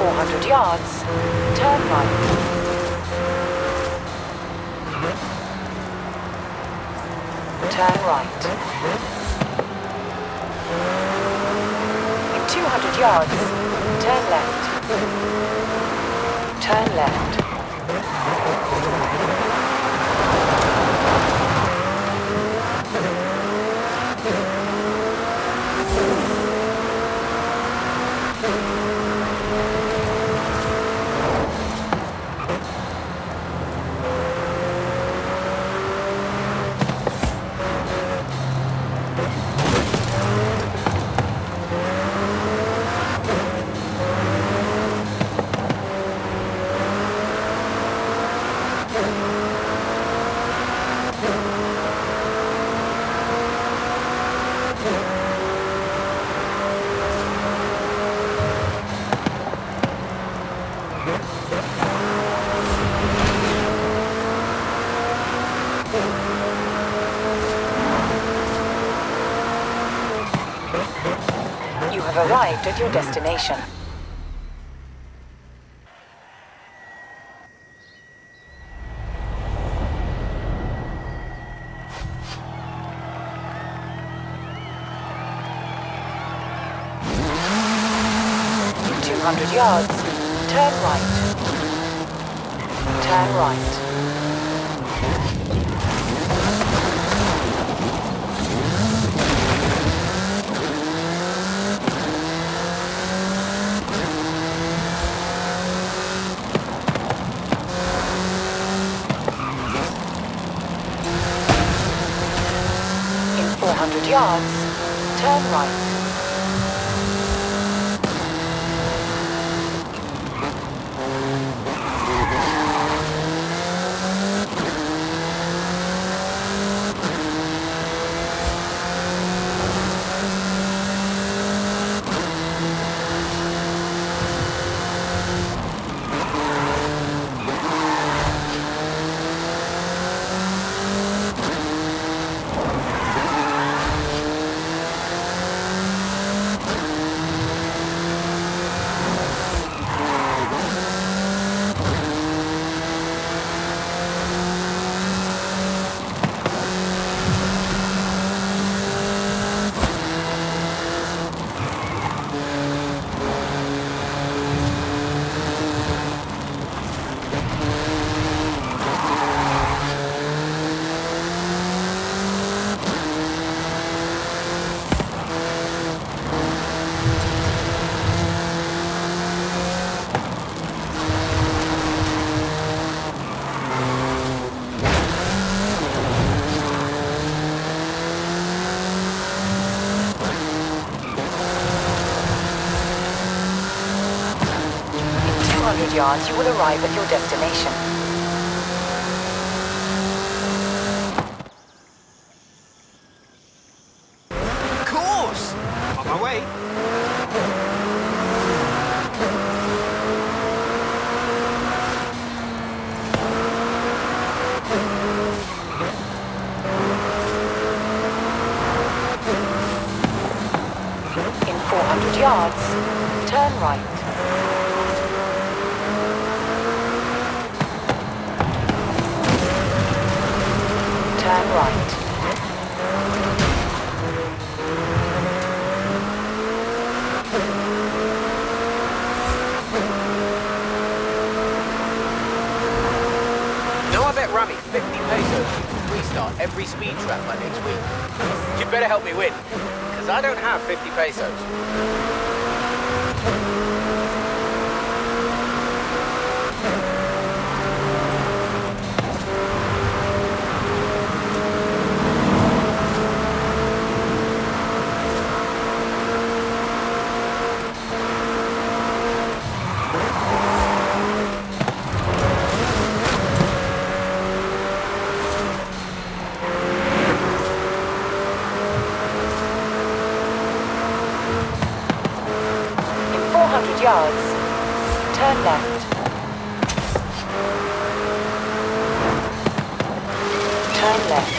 400 yards, turn right. Turn right. In 200 yards, turn left. Turn left. Arrived at your destination. In 200 yards, turn right. Turn right. Yards, turn right. Yards, you will arrive at your destination. Of course! On my way. In 400 yards, turn right. Turn right. No, I bet Rami 50 pesos to restart every speed trap by next week. You'd better help me win, because I don't have 50 pesos. Yards, turn left. Turn left.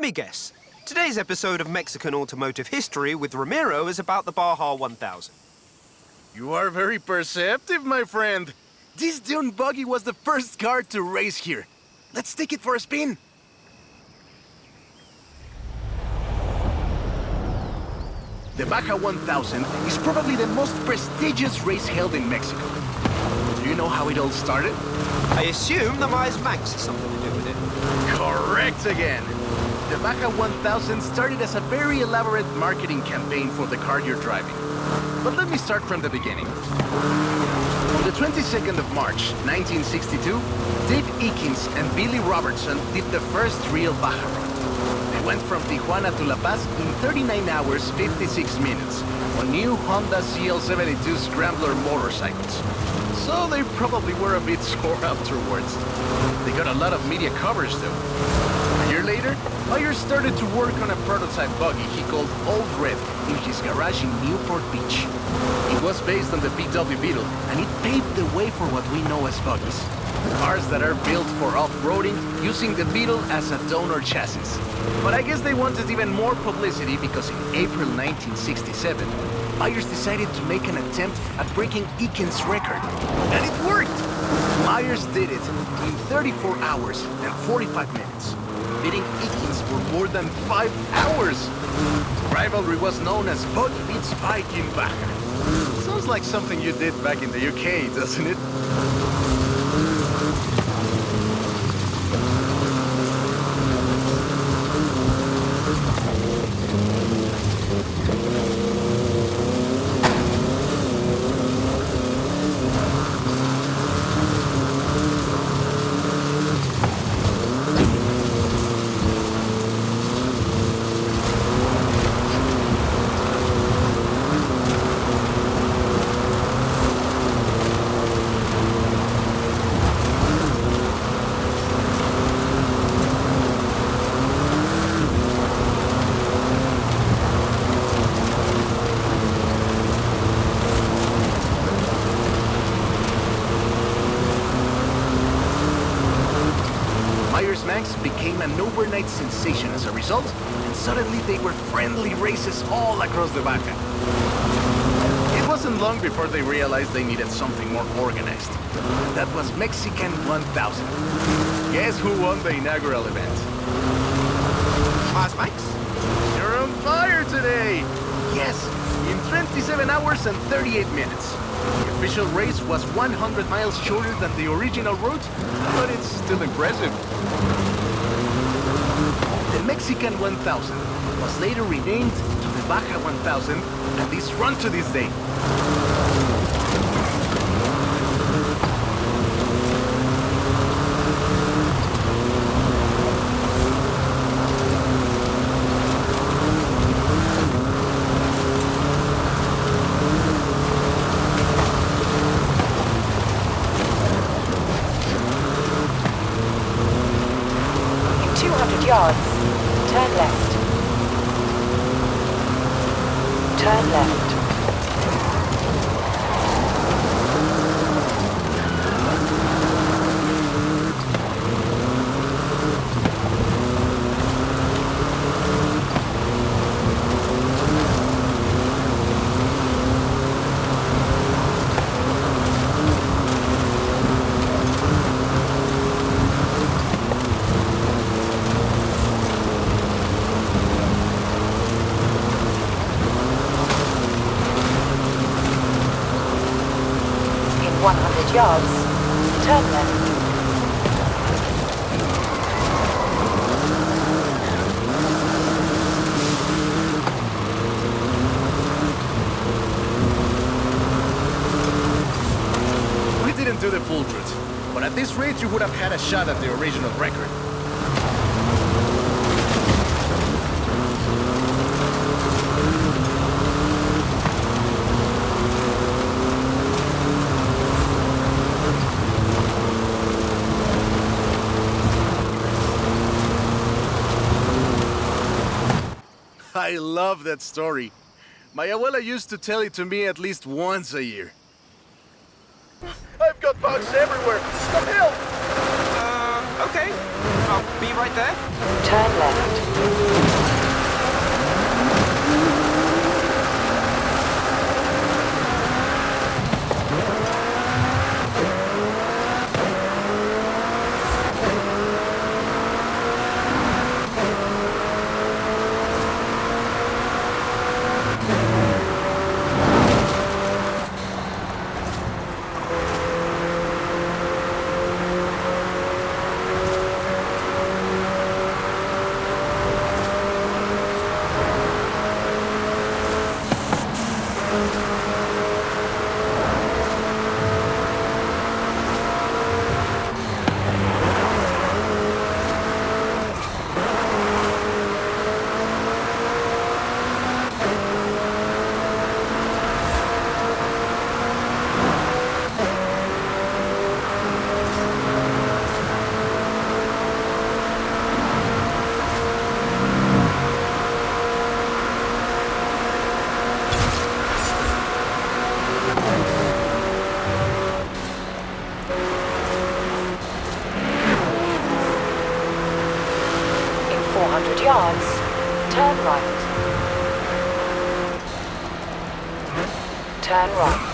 Let me guess. Today's episode of Mexican Automotive History with Ramiro is about the Baja 1000. You are very perceptive, my friend. This dune buggy was the first car to race here. Let's take it for a spin. The Baja 1000 is probably the most prestigious race held in Mexico. Do you know how it all started? I assume the Myers Manx has something to do with it. Correct again. The Baja 1000 started as a very elaborate marketing campaign for the car you're driving. But let me start from the beginning. On the 22nd of March, 1962, Dave Eakins and Billy Robertson did the first real Baja run. They went from Tijuana to La Paz in 39 hours, 56 minutes, on new Honda CL72 Scrambler motorcycles. So they probably were a bit sore afterwards. They got a lot of media coverage though. A year later, Myers started to work on a prototype buggy he called Old Red in his garage in Newport Beach. It was based on the VW Beetle, and it paved the way for what we know as buggies. Cars that are built for off-roading using the Beetle as a donor chassis. But I guess they wanted even more publicity because in April 1967, Myers decided to make an attempt at breaking Eakins' record. And it worked! Myers did it in 34 hours and 45 minutes, beating Eakins for more than 5 hours. The rivalry was known as Buggy beats Bike in Baja. Sounds like something you did back in the UK, doesn't it? Became an overnight sensation as a result, and suddenly they were friendly races all across the Baja. It wasn't long before they realized they needed something more organized. That was Mexican 1000. Guess who won the inaugural event? Myers Manx? You're on fire today! Yes, in 27 hours and 38 minutes. The official race was 100 miles shorter than the original route, but it's still impressive. The Mexican 1000 was later renamed to the Baja 1000 and is run to this day. In 200 yards, turn left. Turn left. In 100 yards, turn left. We didn't do the full route, but at this rate you would have had a shot at the original record. I love that story. My abuela used to tell it to me at least once a year. I've got bugs everywhere! Some help! Okay. Okay, I'll be right there. Turn left. Yards, turn right. Turn right.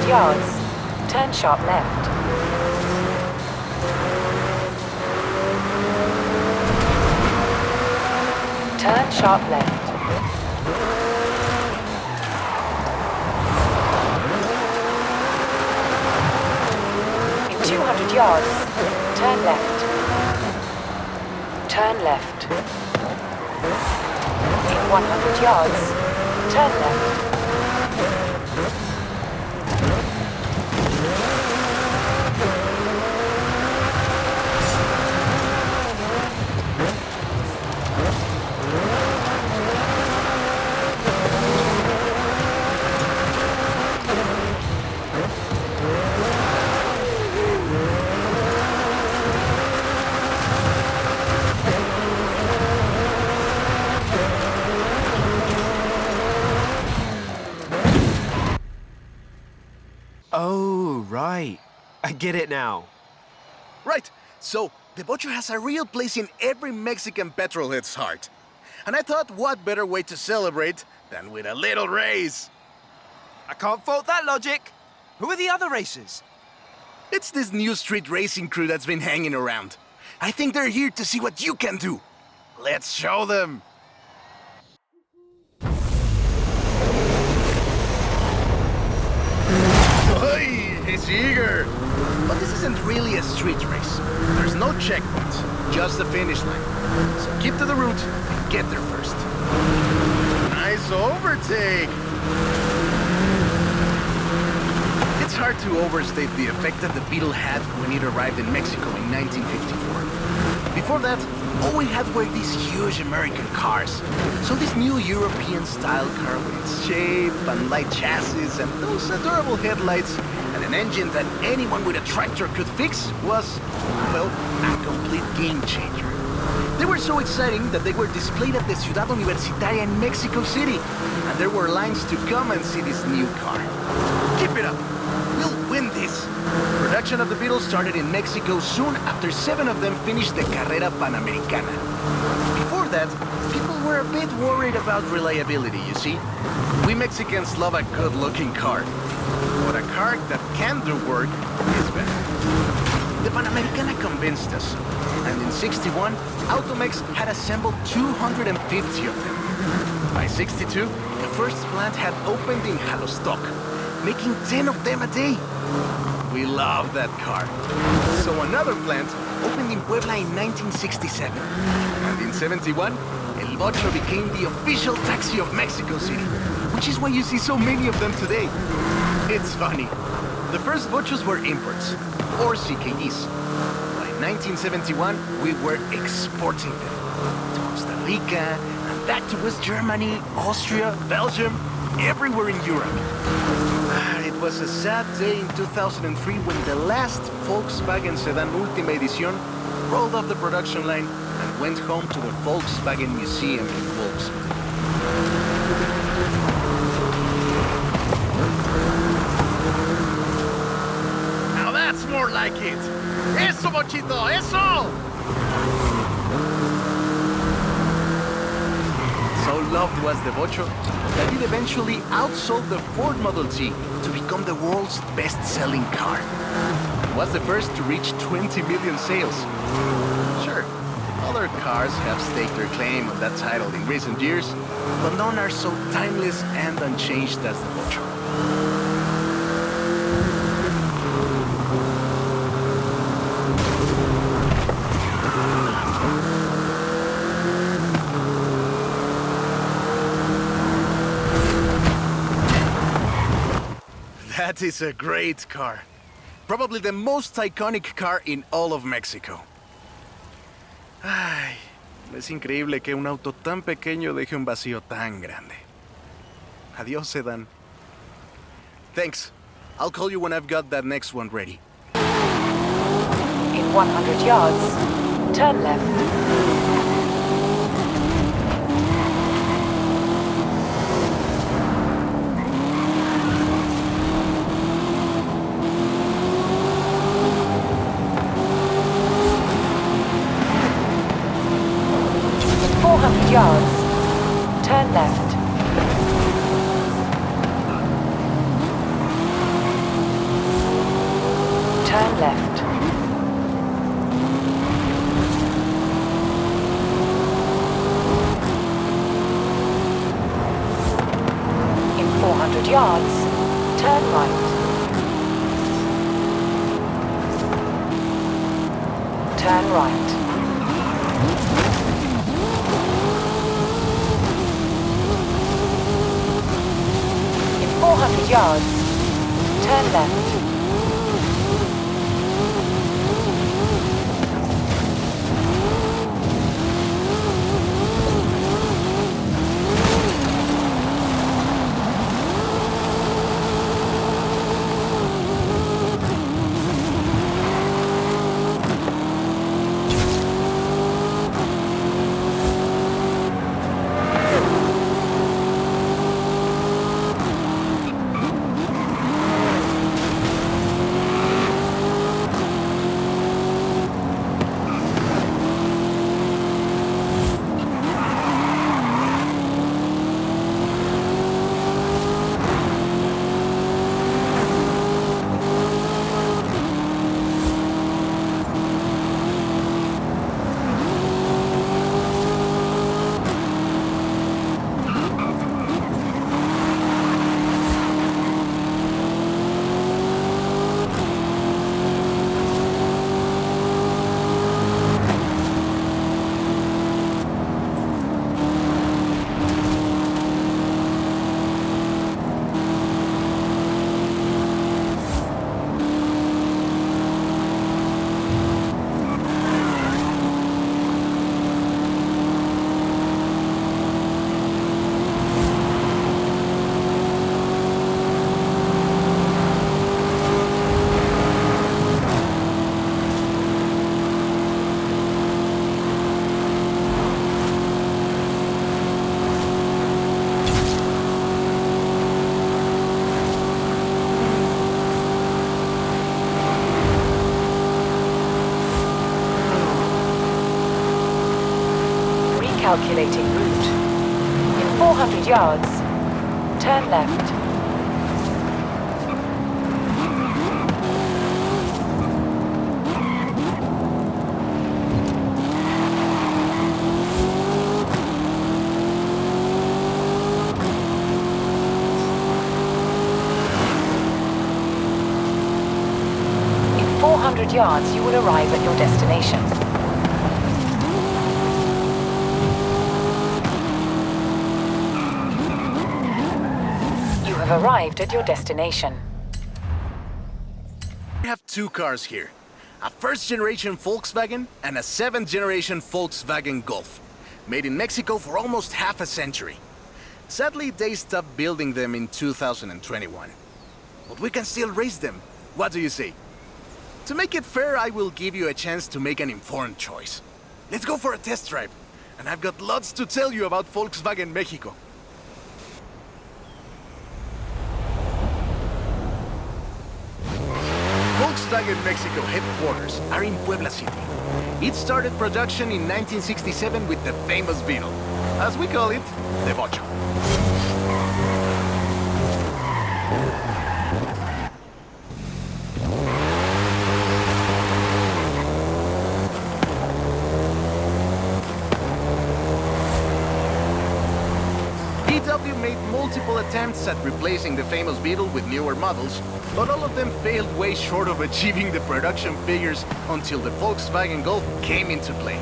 Yards, turn sharp left. Turn sharp left. In 200 yards, turn left. Turn left. In 100 yards, turn left. Oh, right. I get it now. Right, so the Vocho has a real place in every Mexican petrolhead's heart. And I thought, what better way to celebrate than with a little race? I can't fault that logic. Who are the other racers? It's this new street racing crew that's been hanging around. I think they're here to see what you can do. Let's show them. Oi, he's eager. But this isn't really a street race. There's no checkpoints, just the finish line. So keep to the route and get there first. Nice overtake. It's hard to overstate the effect that the Beetle had when it arrived in Mexico in 1954. Before that, all we had were these huge American cars. So this new European-style car with its shape and light chassis and those adorable headlights and an engine that anyone with a tractor could fix was, well, a complete game changer. They were so exciting that they were displayed at the Ciudad Universitaria in Mexico City, and there were lines to come and see this new car. Keep it up! We'll win this! Production of the Beetle started in Mexico soon after 7 of them finished the Carrera Panamericana. Before that, people were a bit worried about reliability, you see. We Mexicans love a good-looking car. But a car that can do work is better. the Panamericana convinced us. And in '61, Automex had assembled 250 of them. By '62, the first plant had opened in Jalostoc, making 10 of them a day. We love that car. So another plant opened in Puebla in 1967. And in '71, El Vocho became the official taxi of Mexico City, which is why you see so many of them today. It's funny. The first Vochos were imports, or CKDs. By 1971, we were exporting them to Costa Rica, and back to West Germany, Austria, Belgium, everywhere in Europe. It was a sad day in 2003 when the last Volkswagen sedan Última Edición rolled off the production line and went home to the Volkswagen Museum in Wolfsburg. Now that's more like it! Eso, Bochito, eso! So loved was the Vocho that it eventually outsold the Ford Model T to become the world's best-selling car. It was the first to reach 20 million sales. Sure, other cars have staked their claim on that title in recent years, but none are so timeless and unchanged as the Vocho. That is a great car. Probably the most iconic car in all of Mexico. Ay, es increíble que un auto tan pequeño deje un vacío tan grande. Adiós, sedan. Thanks. I'll call you when I've got that next one ready. In 100 yards, turn left. Yards. Turn left. Turn left. In 400 yards, turn right. Turn right. In 400 yards, turn left. Calculating route. In 400 yards, turn left. 400 yards, you will arrive at your destination. You have arrived at your destination. We have two cars here. A first-generation Volkswagen and a seventh-generation Volkswagen Golf. Made in Mexico for almost half a century. Sadly, they stopped building them in 2021. But we can still race them. What do you say? To make it fair, I will give you a chance to make an informed choice. Let's go for a test drive. And I've got lots to tell you about Volkswagen Mexico. Volkswagen Mexico headquarters are in Puebla City. It started production in 1967 with the famous Beetle. As we call it, the Vocho. VW made multiple attempts at replacing the famous Beetle with newer models, but all of them failed way short of achieving the production figures until the Volkswagen Golf came into play.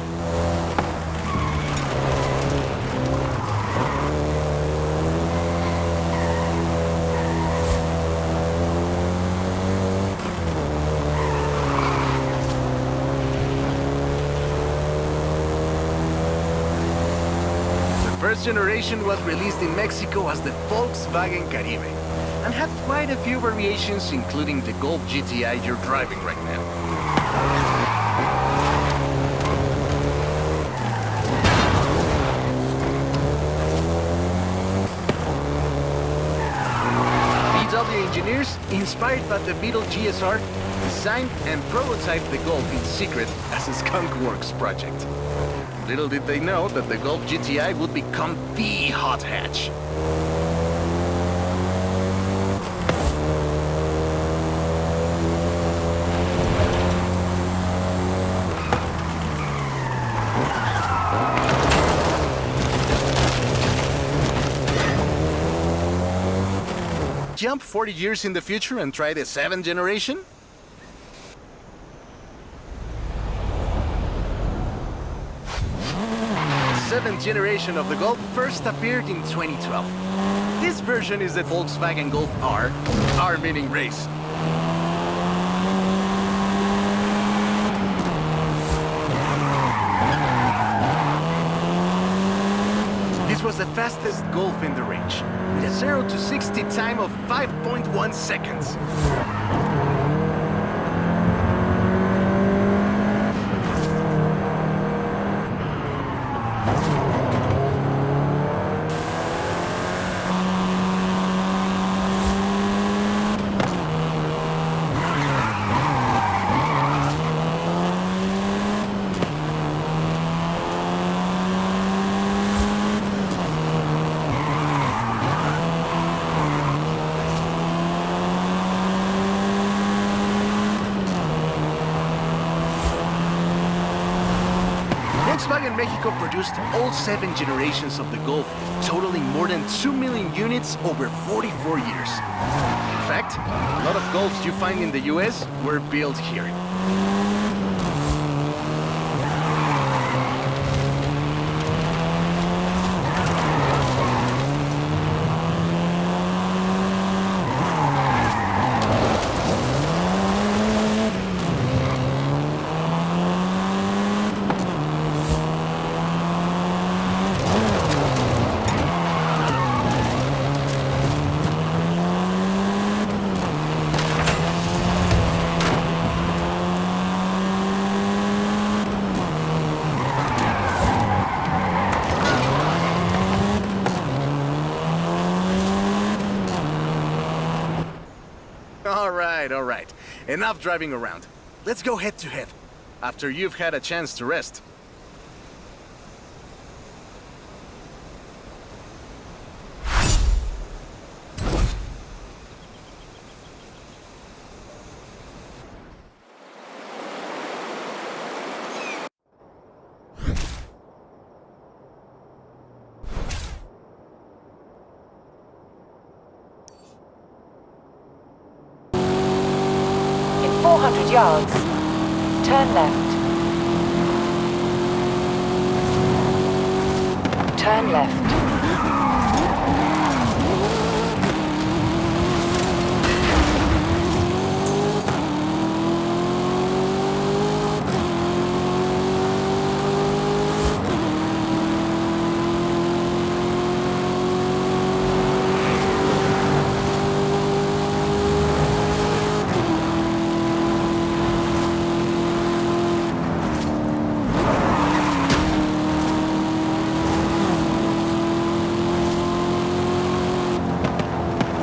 The first generation was released in Mexico as the Volkswagen Caribe, and had quite a few variations, including the Golf GTI you're driving right now. VW engineers, inspired by the Beetle GSR, designed and prototyped the Golf in secret as a Skunk Works project. Little did they know that the Golf GTI would become the hot hatch. Jump 40 years in the future and try the 7th generation? The 7th generation of the Golf first appeared in 2012. This version is the Volkswagen Golf R, R meaning race. This was the fastest Golf in the range, with a 0 to 60 time of 5.1 seconds. Volkswagen Mexico produced all 7 generations of the Golf, totaling more than 2 million units over 44 years. In fact, a lot of Golfs you find in the US were built here. All right. Enough driving around. Let's go head to head, after you've had a chance to rest. In 400 yards, Turn left. Turn left.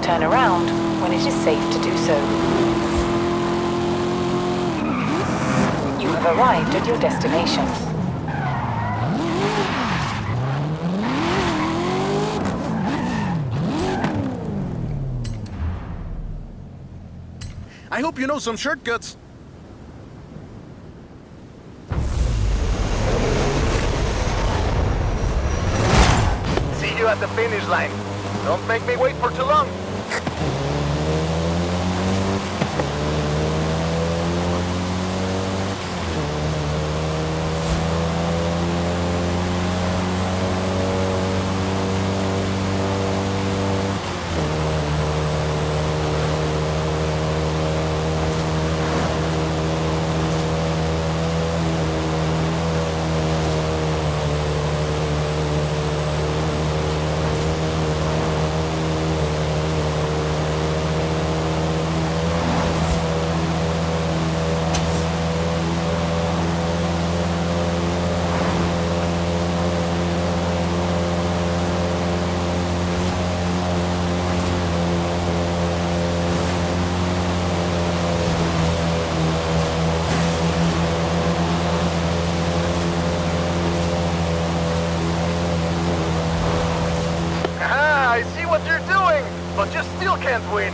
Turn around when it is safe to do so. You have arrived at your destination. I hope you know some shortcuts. See you at the finish line. Don't make me wait for too long. I see what you're doing, but you still can't win.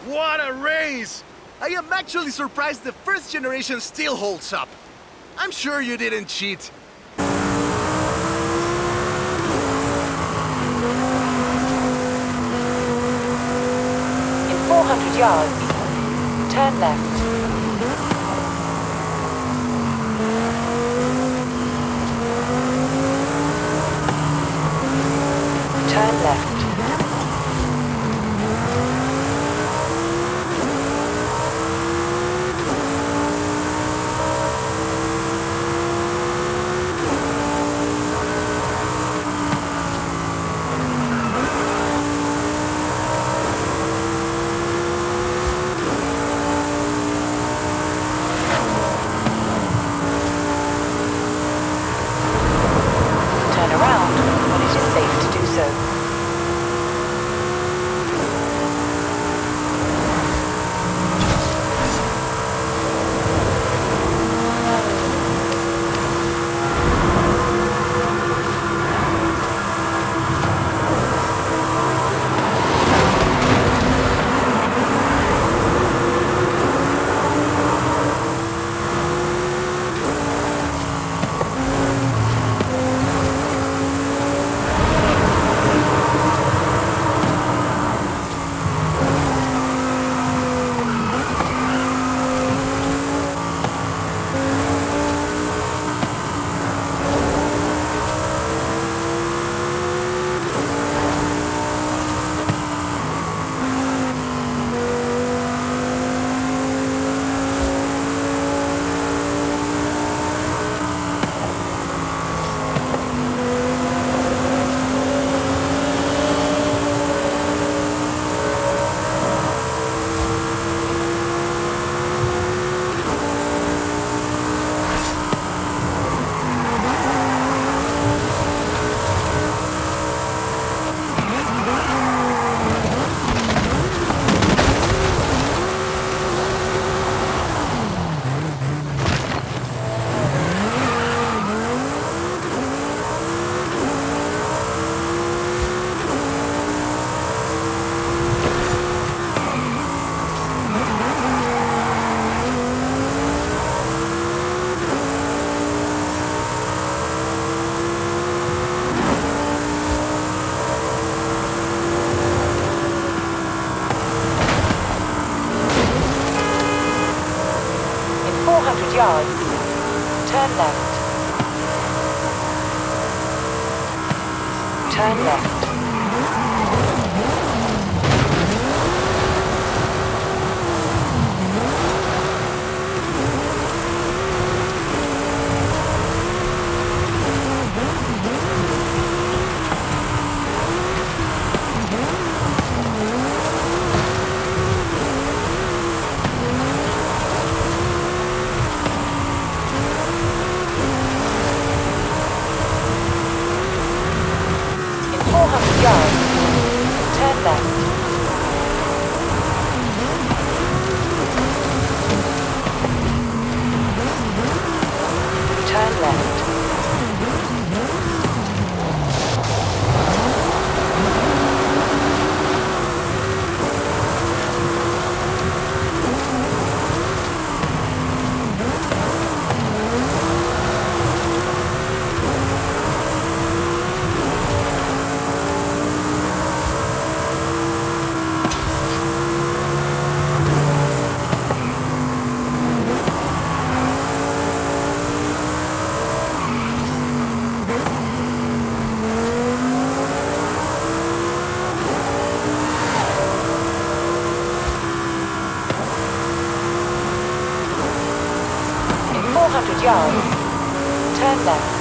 What a race! I am actually surprised the first generation still holds up. I'm sure you didn't cheat. In 400 yards, turn left. Turn left. Turn around when it is safe to do so. yards. Turn left. Turn left. Yards. Turn left.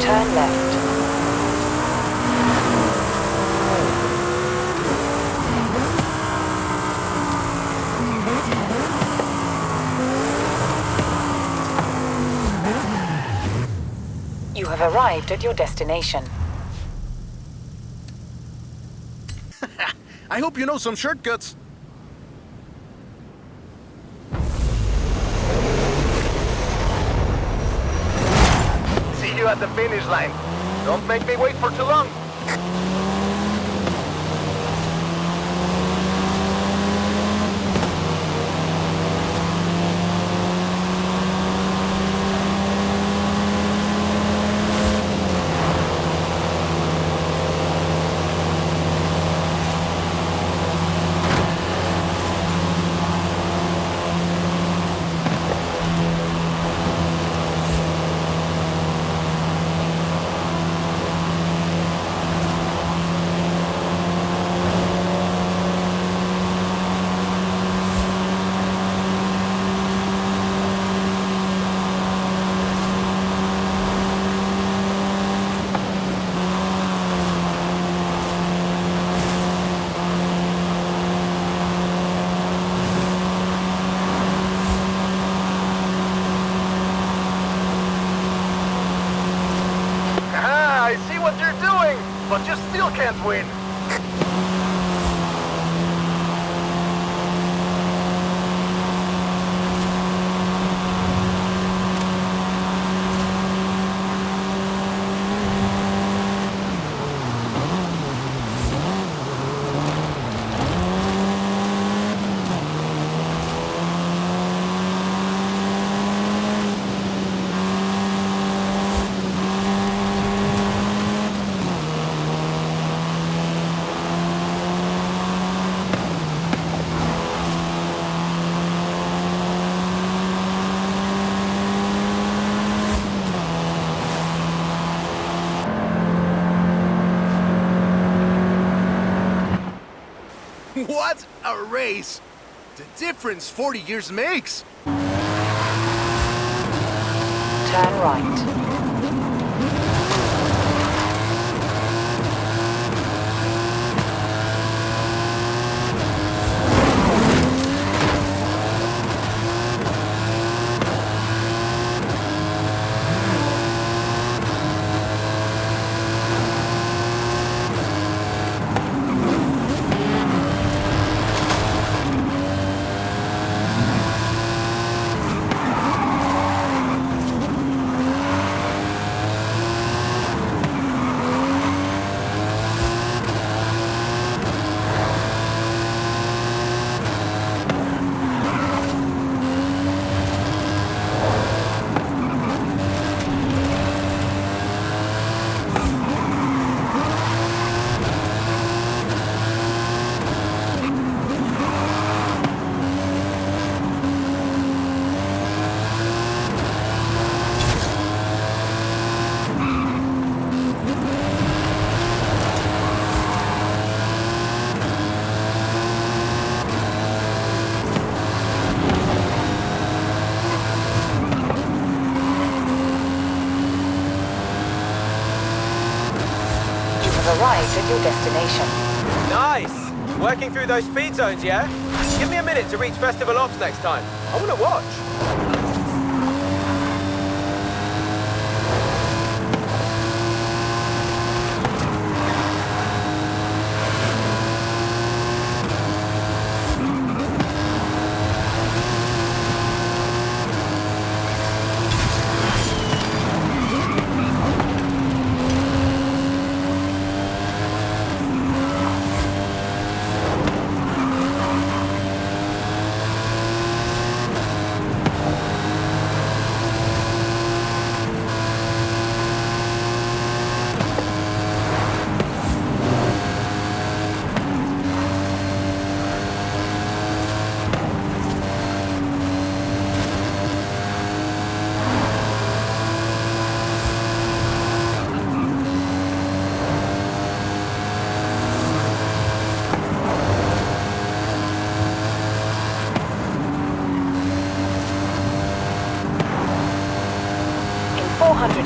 Turn left. You have arrived at your destination. I hope you know some shortcuts. See you at the finish line. Don't make me wait for too long. But you still can't win. What a race! The difference 40 years makes! Turn right. arrived at your destination. Nice! Working through those speed zones, yeah? Give me a minute to reach Festival Ops next time. I want to watch.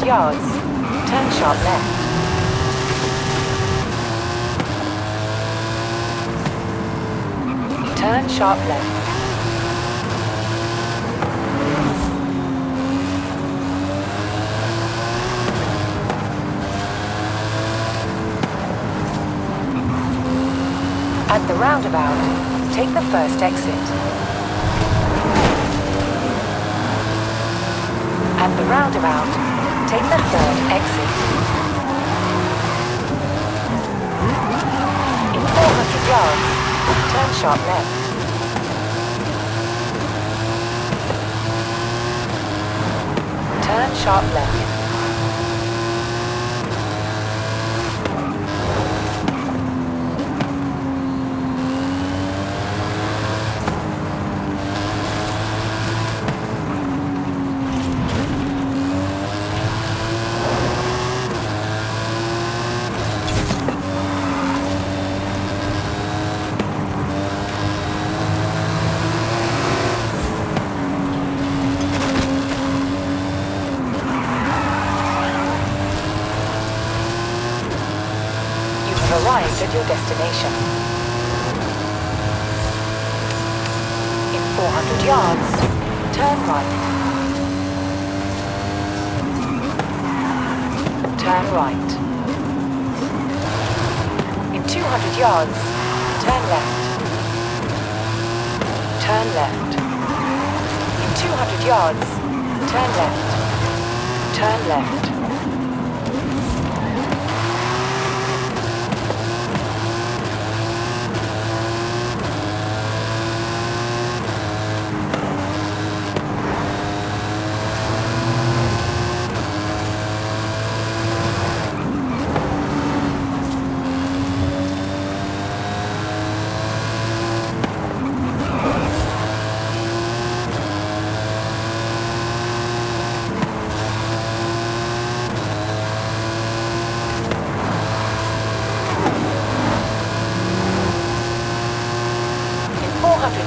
Yards, turn sharp left. Turn sharp left. At the roundabout, take the first exit. At the roundabout, take the third exit. In 400 yards, turn sharp left. Turn sharp left. Arrived at your destination. In 400 yards, turn right. Turn right. In 200 yards, turn left. Turn left. In 200 yards, turn left. Turn left.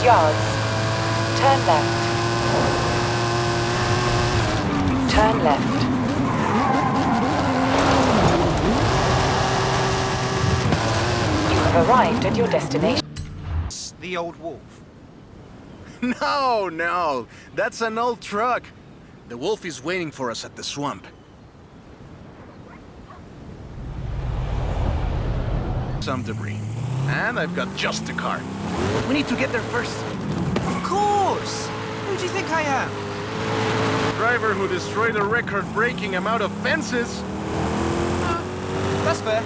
Yards, turn left. Turn left. You have arrived at your destination. The old wolf. No, that's an old truck. The wolf is waiting for us at the swamp. Some debris. And I've got just the car. We need to get there first. Of course! Who do you think I am? Driver who destroyed a record-breaking amount of fences. That's fair.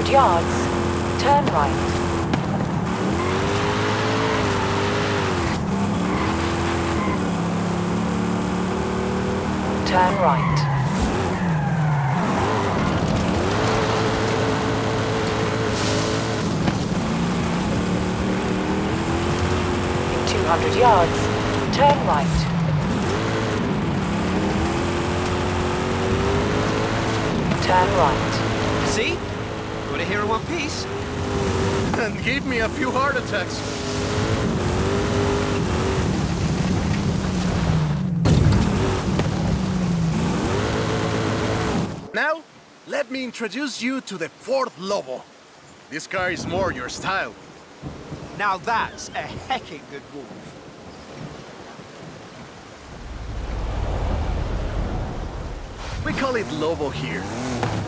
Yards, turn right. Turn right. 200 yards, turn right. Turn right. See? Got it here in one piece. And gave me a few heart attacks. Now, let me introduce you to the fourth Lobo. This car is more your style. Now that's a hecking good wolf. We call it Lobo here.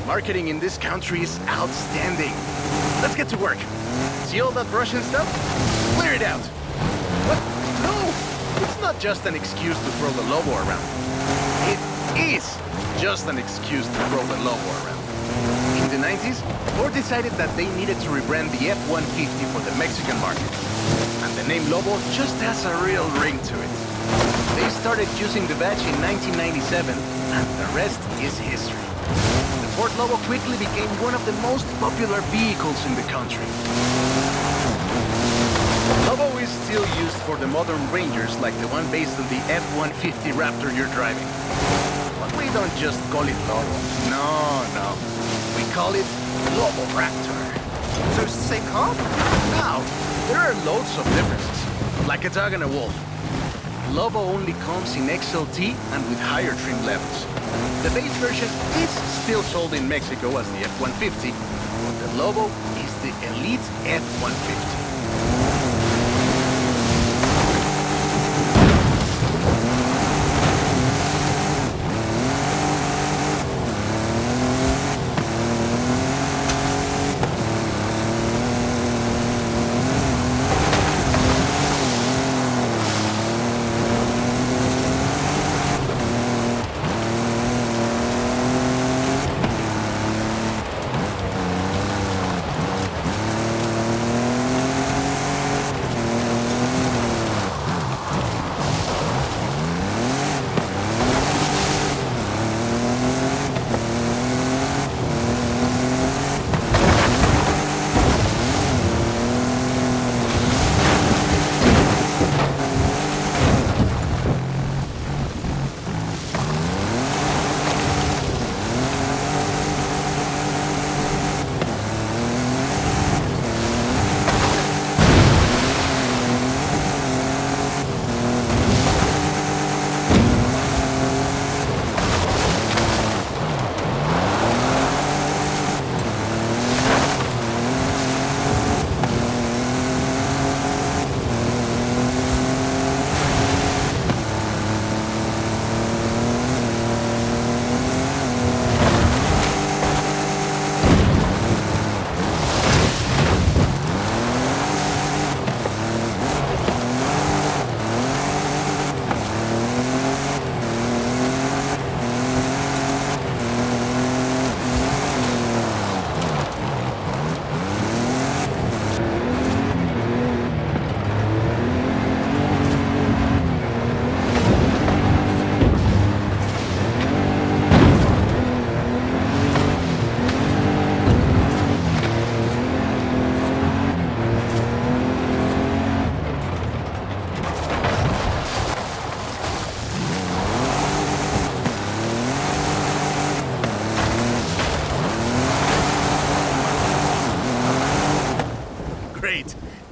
Marketing in this country is outstanding. Let's get to work. See all that brush and stuff? Clear it out. What? No! It's not just an excuse to throw the Lobo around. It is just an excuse to throw the Lobo around. In the 90s, Ford decided that they needed to rebrand the F-150 for the Mexican market. And the name Lobo just has a real ring to it. They started using the badge in 1997, and the rest is history. The Ford Lobo quickly became one of the most popular vehicles in the country. Lobo is still used for the modern Rangers like the one based on the F-150 Raptor you're driving. But we don't just call it Lobo. No. We call it Lobo Raptor. So it's the same car? Now, there are loads of differences, like a dog and a wolf. Lobo only comes in XLT and with higher trim levels. The base version is still sold in Mexico as the F-150, but the Lobo is the elite F-150.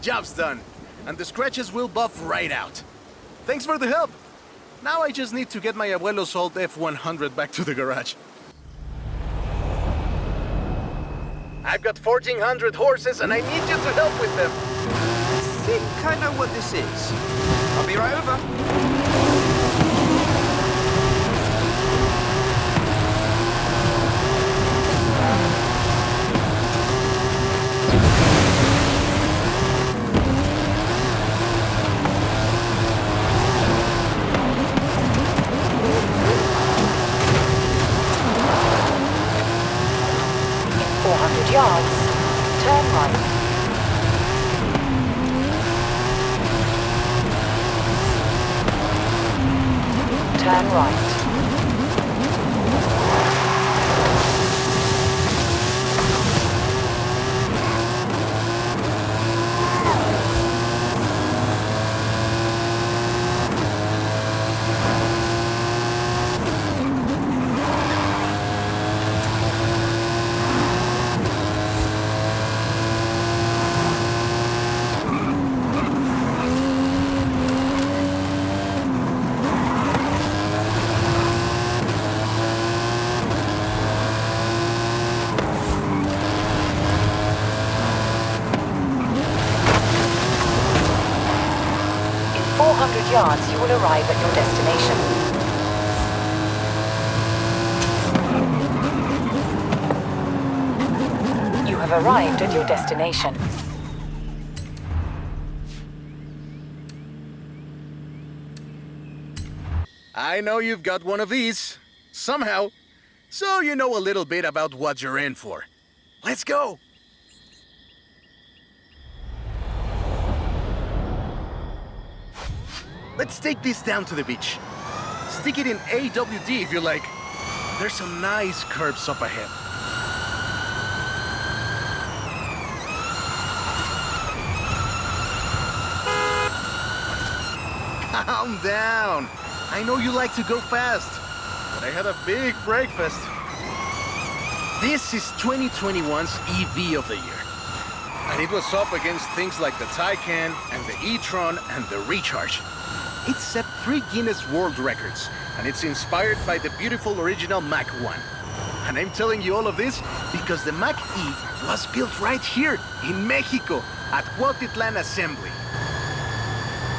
Job's done, and the scratches will buff right out. Thanks for the help. Now I just need to get my abuelo's old F-100 back to the garage. I've got 1,400 horses, and I need you to help with them. I think I know what this is. I'll be right over. 400 yards, turn right. Turn right. yards, you will arrive at your destination. You have arrived at your destination. I know you've got one of these, somehow, so you know a little bit about what you're in for. Let's go! Let's take this down to the beach. Stick it in AWD if you like. There's some nice curves up ahead. Calm down. I know you like to go fast, but I had a big breakfast. This is 2021's EV of the year. And it was up against things like the Taycan and the e-tron and the Recharge. It set 3 Guinness World Records, and it's inspired by the beautiful original Mach-1. And I'm telling you all of this because the Mach-E was built right here in Mexico at Cuautitlán Assembly.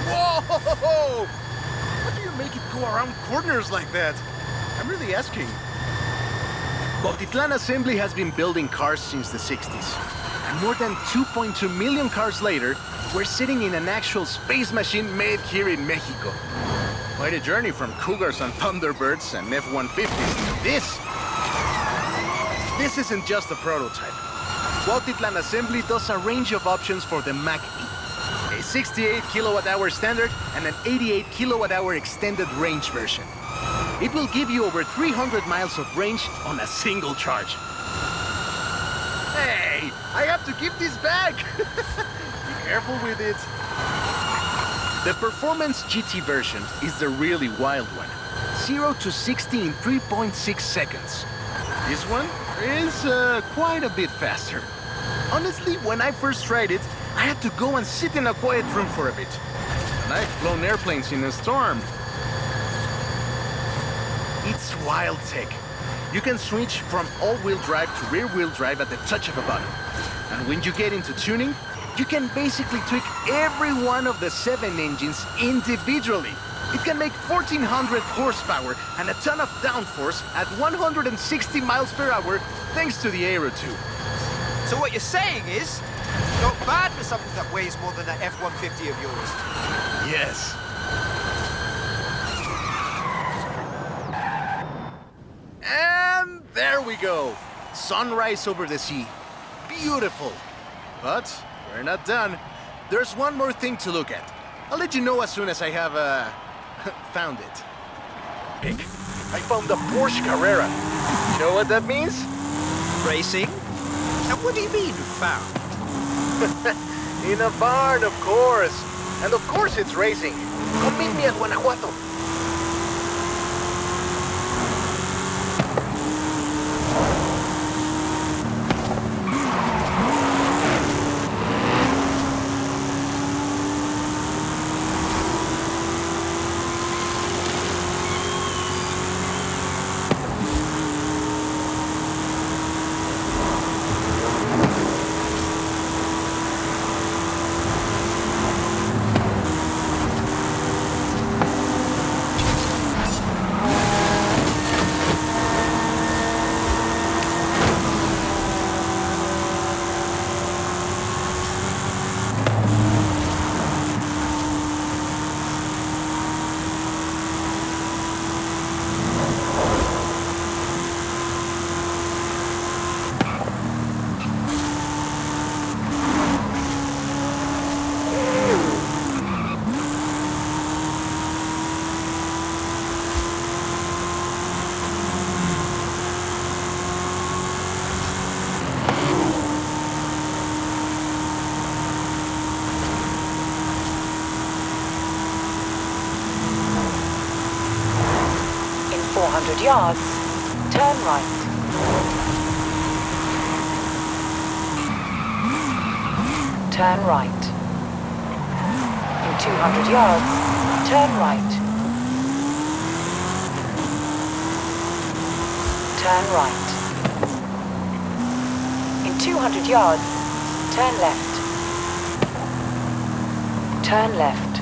Whoa! How do you make it go around corners like that? I'm really asking. Cuautitlán Assembly has been building cars since the 60s. And more than 2.2 million cars later, we're sitting in an actual space machine made here in Mexico. Quite a journey from Cougars and Thunderbirds and F-150s to this. This isn't just a prototype. Cuautitlán Assembly does a range of options for the Mach-E. A 68 kilowatt-hour standard and an 88 kilowatt-hour extended range version. It will give you over 300 miles of range on a single charge. Hey, I have to keep this back. Be careful with it. The Performance GT version is the really wild one. 0 to 60 in 3.6 seconds. This one is quite a bit faster. Honestly, when I first tried it, I had to go and sit in a quiet room for a bit. And I've flown airplanes in a storm. It's wild tech. You can switch from all-wheel drive to rear-wheel drive at the touch of a button. And when you get into tuning, you can basically tweak every one of the 7 engines individually. It can make 1,400 horsepower and a ton of downforce at 160 miles per hour thanks to the Aero 2. So what you're saying is, not bad for something that weighs more than that F-150 of yours. Yes. And there we go. Sunrise over the sea. Beautiful. But we're not done. There's one more thing to look at. I'll let you know as soon as I have, found it. Pick. I found the Porsche Carrera. You know what that means? Racing? And what do you mean, found? In a barn, of course. And of course it's racing. Come meet me at Guanajuato. Yards, turn right. Turn right. In 200 yards, turn right. Turn right. In 200 yards, turn left. Turn left.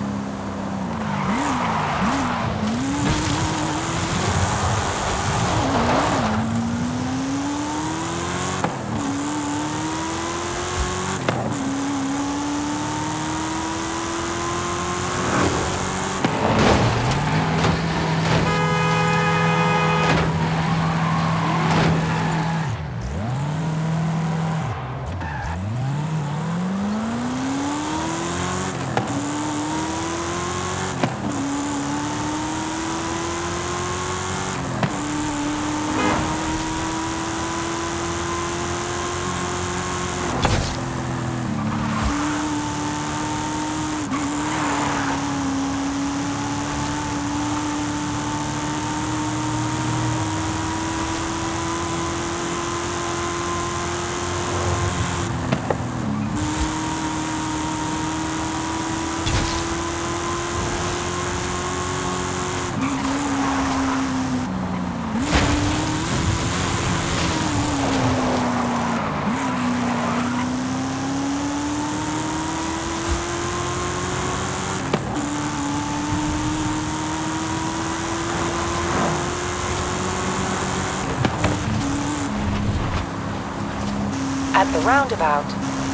At the roundabout,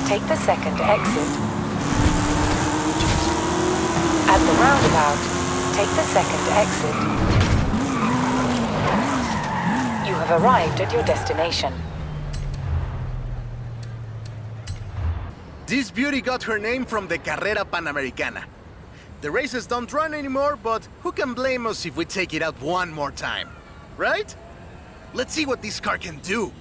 take the second exit. At the roundabout, take the second exit. You have arrived at your destination. This beauty got her name from the Carrera Panamericana. The races don't run anymore, but who can blame us if we take it out one more time? Right? Let's see what this car can do.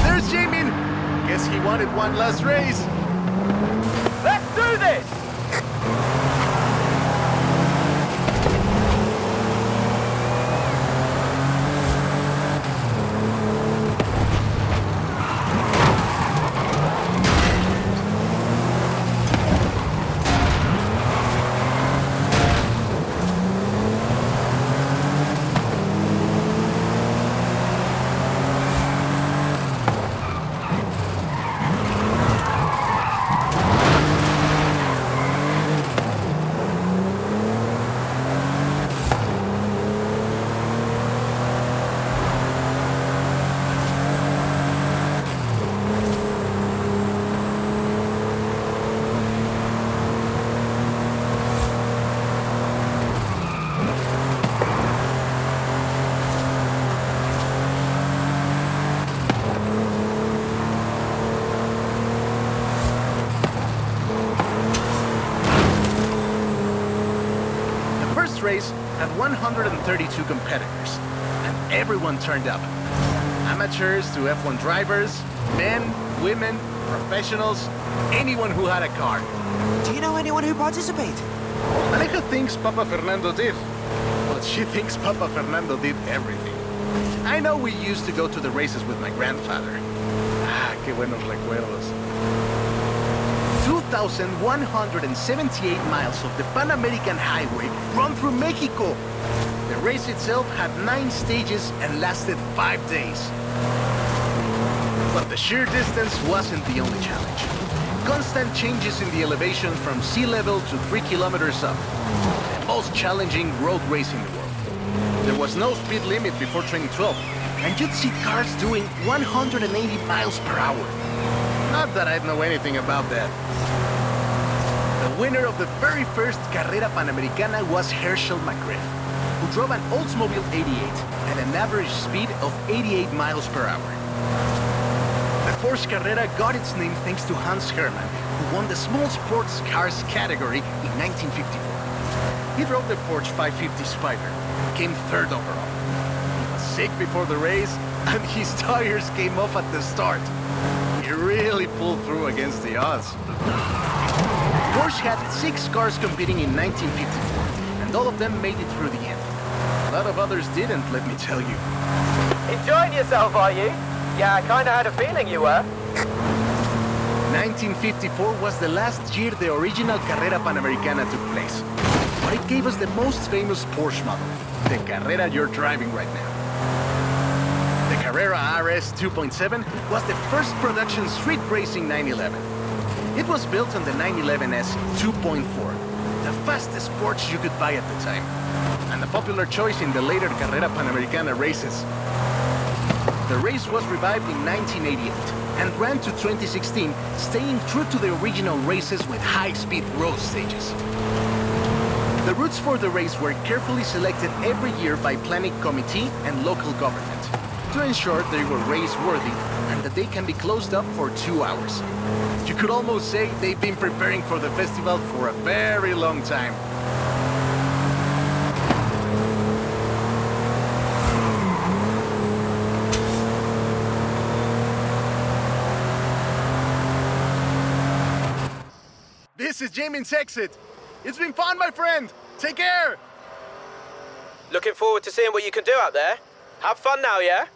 There's Jamin! Guess he wanted one last race. Let's do this! Race had 132 competitors, and everyone turned up. Amateurs to F1 drivers, men, women, professionals, anyone who had a car. Do you know anyone who participated? Aleja thinks Papa Fernando did, but she thinks Papa Fernando did everything. I know we used to go to the races with my grandfather. Ah, qué buenos recuerdos. 2,178 miles of the Pan-American Highway run through Mexico. The race itself had 9 stages and lasted 5 days. But the sheer distance wasn't the only challenge. Constant changes in the elevation from sea level to 3 kilometers up. The most challenging road race in the world. There was no speed limit before turning 12, and you'd see cars doing 180 miles per hour. Not that I'd know anything about that. The winner of the very first Carrera Panamericana was Herschel McGriff, who drove an Oldsmobile 88 at an average speed of 88 miles per hour. The Porsche Carrera got its name thanks to Hans Hermann, who won the small sports cars category in 1954. He drove the Porsche 550 Spider, came 3rd overall. He was sick before the race, and his tires came off at the start. He really pulled through against the odds. Porsche had 6 cars competing in 1954, and all of them made it through the end. A lot of others didn't, let me tell you. Enjoying yourself, are you? Yeah, I kinda had a feeling you were. 1954 was the last year the original Carrera Panamericana took place. But it gave us the most famous Porsche model, the Carrera you're driving right now. The Carrera RS 2.7 was the first production street racing 911. It was built on the 911S 2.4, the fastest Porsche you could buy at the time, and a popular choice in the later Carrera Panamericana races. The race was revived in 1988 and ran to 2016, staying true to the original races with high-speed road stages. The routes for the race were carefully selected every year by planning committee and local government to ensure they were race-worthy and that they can be closed up for 2 hours. You could almost say they've been preparing for the festival for a very long time. This is Jamin's exit. It's been fun, my friend. Take care. Looking forward to seeing what you can do out there. Have fun now, yeah?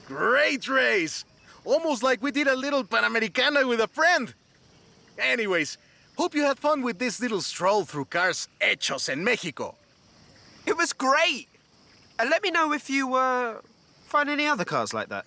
Great race. Almost like we did a little Panamericana with a friend. Anyways, hope you had fun with this little stroll through cars hechos en Mexico. It was great! And let me know if you, find any other cars like that.